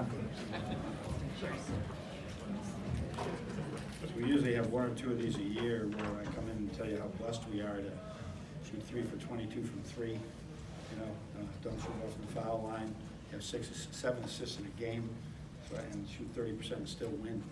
I'm good. We usually have one or two of these a year where I come in and tell you how blessed we are to shoot 3 for 22 from 3. Don't shoot off the foul line, have 7 assists in a game, so, and shoot 30% and still win.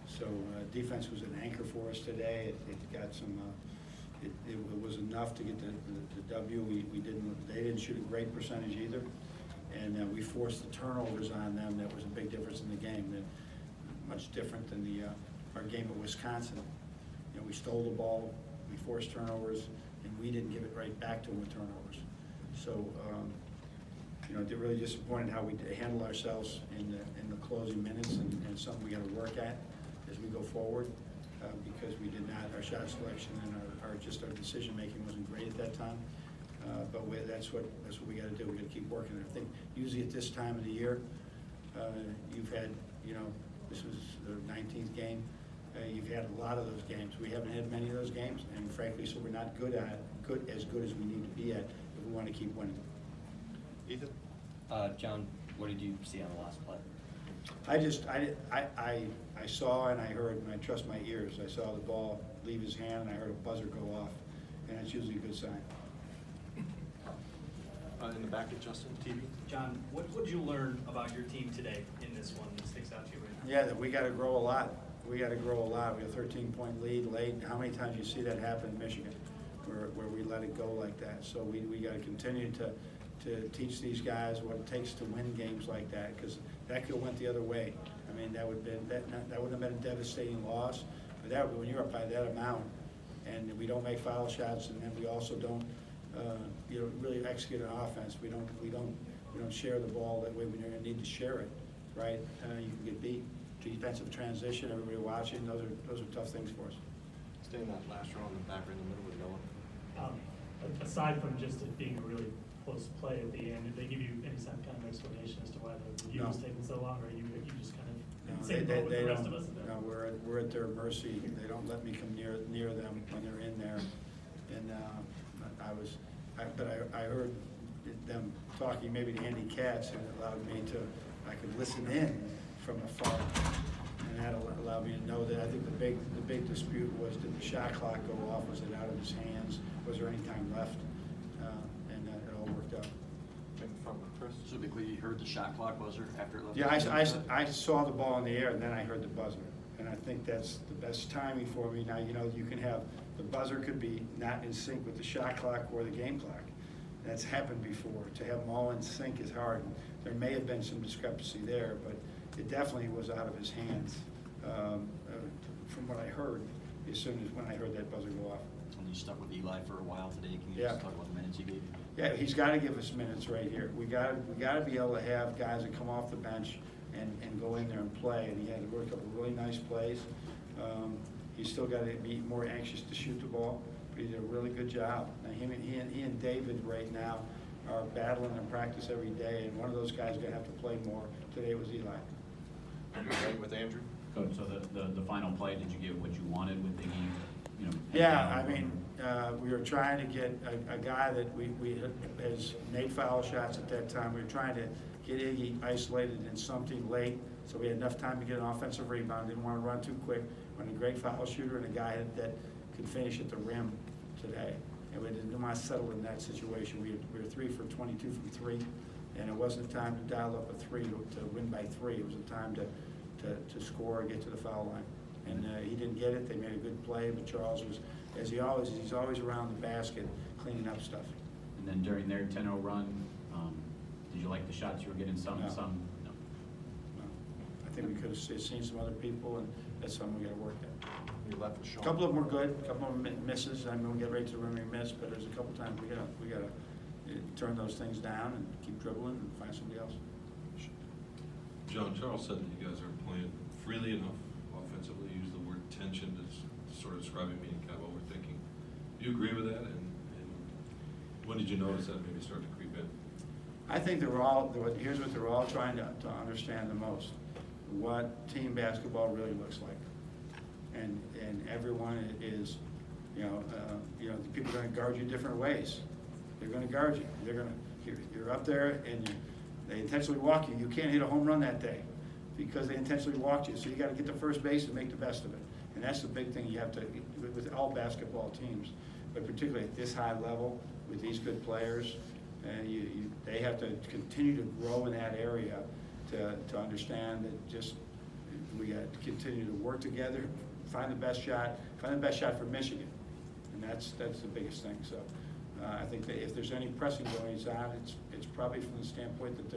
So defense was an anchor for us today. It got some. It was enough to get the W. They didn't shoot a great percentage either, and we forced the turnovers on them. That was a big difference in the game. Much different than our game at Wisconsin. We stole the ball, we forced turnovers, and we didn't give it right back to them with turnovers. So, they're really disappointed how we handled ourselves in the closing minutes, and something we got to work at as we go forward, because we did not. Our shot selection and our decision making wasn't great at that time. But that's what we got to do. We got to keep working. I think usually at this time of the year, you've had this was the 19th game. You've had a lot of those games. We haven't had many of those games, and frankly, so we're not as good as we need to be at if we want to keep winning. Ethan? John, what did you see on the last play? I saw and I heard, and I trust my ears. I saw the ball leave his hand, and I heard a buzzer go off, and that's usually a good sign. In the back of Justin, TV. John, what did you learn about your team today in this one that sticks out to you right now? Yeah, that we got to grow a lot. We got to grow a lot. We have a 13-point lead late. How many times do you see that happen in Michigan, where we let it go like that? So we got to continue to teach these guys what it takes to win games like that, because that could have went the other way. I mean, that wouldn't have been a devastating loss. But when you're up by that amount, and we don't make foul shots, and then we also don't really execute an offense. We don't share the ball that way when you're going to need to share it, right? You can get beat. Defensive transition, everybody watching, those are tough things for us. Stay in that last row in the back or in the middle with Noah. Aside from just it being a really close play at the end, did they give you any kind of explanation as to why the review was taking so long, or you just kind of same boat with the rest of us? No, we're at their mercy. They don't let me come near them when they're in there, and I heard them talking maybe to Andy Katz, and it allowed me I could listen in from afar, and that allowed me to know that I think the big dispute was, did the shot clock go off? Was it out of his hands? Was there any time left? And it all worked out. So you heard the shot clock buzzer after it left? Yeah, I saw the ball in the air, and then I heard the buzzer, and I think that's the best timing for me. Now, you can have the buzzer could be not in sync with the shot clock or the game clock. That's happened before. To have them all in sync is hard. There may have been some discrepancy there, but it definitely was out of his hands, from what I heard, as soon as when I heard that buzzer go off. And you stuck with Eli for a while today. Can you just talk about the minutes he gave you? Yeah, he's got to give us minutes right here. We got to be able to have guys that come off the bench and go in there and play. And he had to work up a really nice plays. He's still got to be more anxious to shoot the ball, but he did a really good job. Now, he and David right now are battling in practice every day, and one of those guys is going to have to play more. Today was Eli. Right with Andrew. Coach, so the final play, did you get what you wanted with the Yeah, I mean, we were trying to get a guy that we has made foul shots at that time. We were trying to get Iggy isolated in something late, so we had enough time to get an offensive rebound. Didn't want to run too quick. When a great foul shooter and a guy that could finish at the rim today, and we didn't want to settle in that situation. We were 3 for 22 from 3, and it wasn't a time to dial up a 3 to win by 3. It was a time to score and get to the foul line. And he didn't get it. They made a good play, but Charles was, he's always around the basket cleaning up stuff. And then during their 10-0 run, did you like the shots you were getting? No. I think we could have seen some other people, and that's something we got to work at. You left with Sean. A couple of them were good. A couple of them misses. I mean, we'll get right to the rim and miss, but there's a couple times we got to turn those things down and keep dribbling and find somebody else. John, Charles said that you guys are playing freely enough offensively. Use the word tension to sort of describing me and kind of what we're thinking. Do you agree with that? And when did you notice that maybe start to creep in? I think here's what they're all trying to understand the most: what team basketball really looks like. And everyone is, the people are going to guard you different ways. They're going to guard you. You're up there and They intentionally walk you. You can't hit a home run that day because they intentionally walked you. So you got to get to first base and make the best of it. And that's the big thing you have to, with all basketball teams, but particularly at this high level with these good players, they have to continue to grow in that area to understand that just we got to continue to work together, find the best shot for Michigan, and that's the biggest thing. So I think that if there's any pressing going on, it's probably from the standpoint that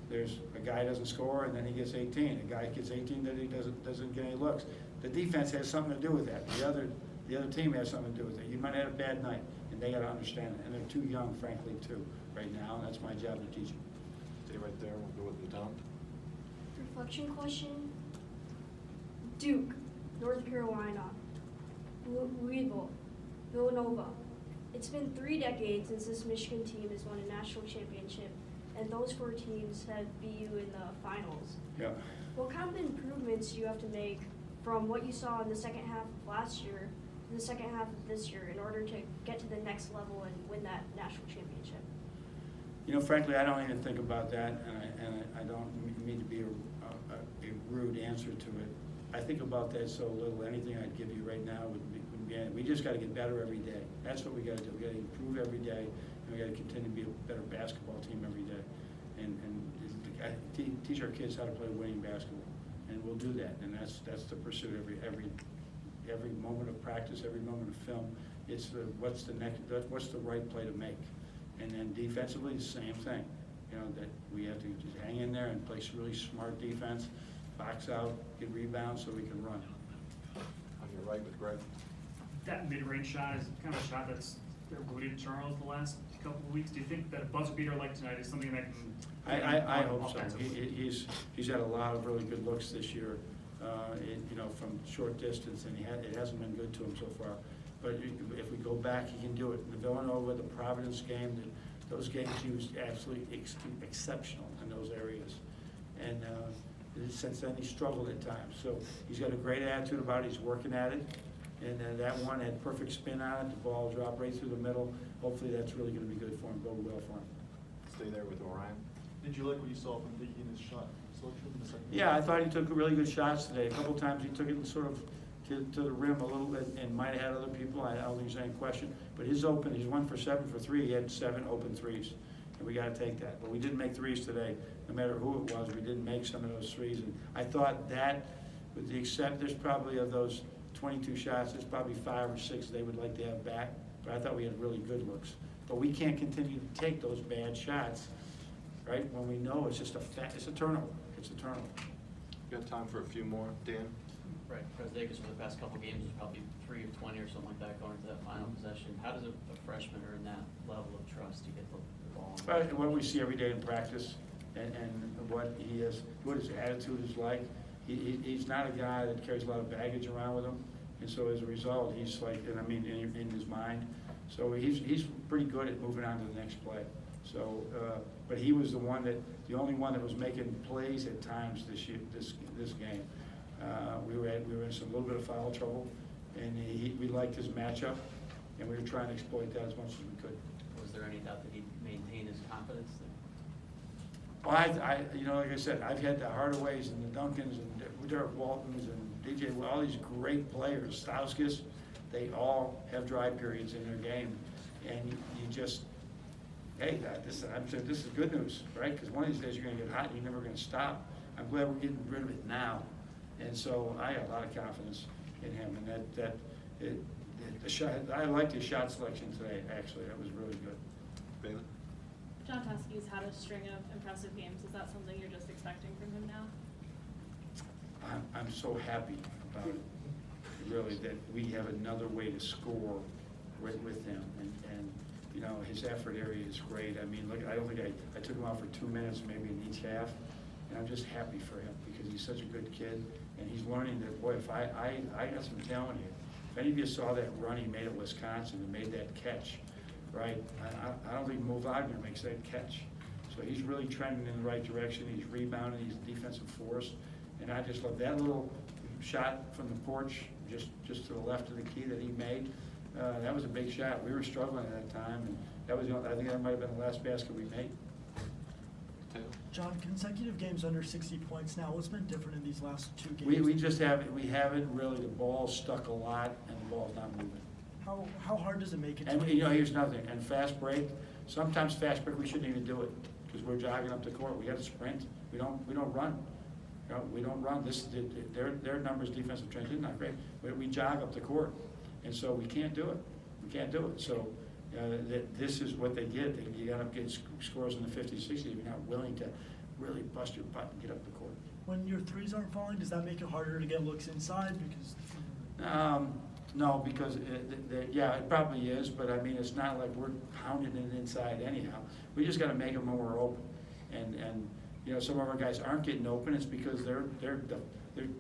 there's a guy doesn't score and then he gets 18. A guy gets 18 that he doesn't get any looks. The defense has something to do with that. The other team has something to do with it. You might have a bad night, and they got to understand it. And they're too young, frankly, too, right now. And that's my job to teach them. Stay right there, we'll go with Lieutenant. Reflection question. Duke, North Carolina, Louisville, Villanova. It's been 3 decades since this Michigan team has won a national championship, and those 4 teams have beat you in the finals. Yeah. What kind of improvements do you have to make from what you saw in the second half of last year to the second half of this year in order to get to the next level and win that national championship? You know, frankly, I don't even think about that, and I don't mean to be a rude answer to it. I think about that so little. Anything I'd give you right now would be we just got to get better every day. That's what we got to do. We got to improve every day, and we got to continue to be a better basketball team every day, and teach our kids how to play winning basketball, and we'll do that. And that's the pursuit every moment of practice, every moment of film. It's what's the right play to make, and then defensively the same thing. You know, that we have to just hang in there and play really smart defense, box out, get rebounds so we can run. On your right with Greg. That mid-range shot is kind of a shot that's eluded Charles the last couple of weeks. Do you think that a buzzer beater like tonight is something that can? I hope so. Offensively? He's had a lot of really good looks this year, from short distance, and it hasn't been good to him so far. But if we go back, he can do it. The Villanova, the Providence game, those games he was absolutely exceptional in those areas. And since then, he struggled at times. So he's got a great attitude about it. He's working at it. And that one had perfect spin on it. The ball dropped right through the middle. Hopefully that's really going to be good for him, bode well for him. Stay there with Orion. Did you like what you saw from Leaky in his shot selection in the second? Yeah, I thought he took really good shots today. A couple times he took it sort of to the rim a little bit and might have had other people. I don't think there's any question. But he's 1 for 7 for 3. He had 7 open threes. And we got to take that. But we didn't make threes today. No matter who it was, we didn't make some of those threes. And I thought that, with the except, there's probably of those 22 shots, there's probably 5 or 6 they would like to have back. But I thought we had really good looks. But we can't continue to take those bad shots, right? When we know it's just it's a turnover. It's a turnover. You got time for a few more, Dan? Right, Presidakis for the past couple games was probably 3 of 20 or something like that going into that final possession. How does a freshman earn that level of trust to get the ball? What we see every day in practice and what his attitude is like. He's not a guy that carries a lot of baggage around with him, and so as a result, he's like, in his mind. So he's pretty good at moving on to the next play. So, but he was the only one that was making plays at times this game. We were in some little bit of foul trouble, and we liked his matchup, and we were trying to exploit that as much as we could. Was there any doubt that he'd maintain his confidence? Well, like I said, I've had the Hardaways and the Duncans and Derek Waltons and DJ, all these great players, Stauskas, they all have dry periods in their game, and you just, hey, I'm saying this is good news, right? Because one of these days you're going to get hot and you're never going to stop. I'm glad we're getting rid of it now, and so I have a lot of confidence in him, and the shot. I liked his shot selection today. Actually, that was really good. Beilein? John Teskey's had a string of impressive games. Is that something you're just expecting from him now? I'm so happy about it, really, that we have another way to score with him, and his effort area is great. I mean, look, I don't think I took him out for 2 minutes, maybe in each half, and I'm just happy for him because he's such a good kid, and he's learning that, boy, if I got some talent here. If any of you saw that run he made at Wisconsin and made that catch, right? I don't think Mo Wagner makes that catch. So he's really trending in the right direction. He's rebounding. He's a defensive force. And I just love that little shot from the porch, just to the left of the key that he made. That was a big shot. We were struggling at that time, and that was I think that might have been the last basket we made. Teo? John, consecutive games under 60 points now. What's been different in these last 2 games? We just haven't, really, the ball's stuck a lot and the ball's not moving. How hard does it make it? And, here's another thing, and fast break, sometimes fast break, we shouldn't even do it, because we're jogging up the court, we gotta sprint, we don't run. We don't run, their numbers, defensive transition, not great, but we jog up the court, and so we can't do it, so, this is what they get, you gotta get scores in the 50s, 60s, if you're not willing to really bust your butt and get up the court. When your threes aren't falling, does that make it harder to get looks inside? Because No, because, yeah, it probably is, but I mean, it's not like we're pounding it inside anyhow. We just gotta make them when we're open. And some of our guys aren't getting open, it's because they're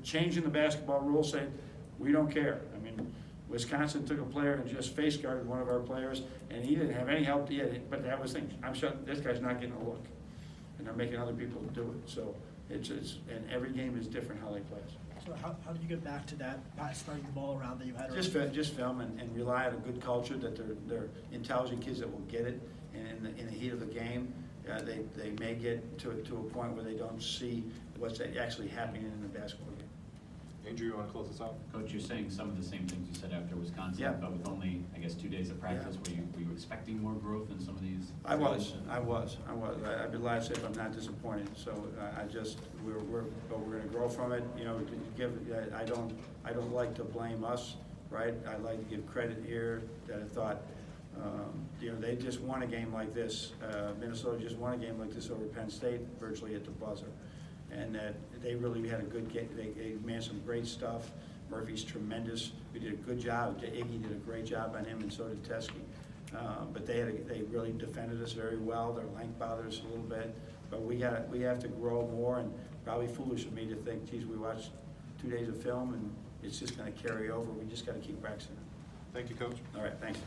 changing the basketball rules, saying, we don't care. I mean, Wisconsin took a player and just face guarded one of our players, and he didn't have any help yet, but that was things, I'm sure this guy's not getting a look. And they're making other people do it, so it's and every game is different how they play. so how do you get back to that, not spreading the ball around that you had? Just film and rely on a good culture, that they're intelligent kids that will get it, and in the heat of the game, they may get to a point where they don't see what's actually happening in the basketball game. Andrew, you want to close this out? Coach, you're saying some of the same things you said after Wisconsin, Yeah. but with only, I guess, 2 days of practice, were you expecting more growth in some of these? I was. I'd be glad to say if I'm not disappointed. So but we're gonna grow from it. I don't like to blame us, right? I like to give credit here that I thought, they just won a game like this. Minnesota just won a game like this over Penn State, virtually at the buzzer. And that they really had a good game. They made some great stuff. Murphy's tremendous. We did a good job. Iggy did a great job on him, and so did Teskey. But they really defended us very well. Their length bothered us a little bit. But we have to grow more, and probably foolish of me to think, geez, we watched 2 days of film and it's just going to carry over. We just got to keep practicing. Thank you, Coach. All right, thanks.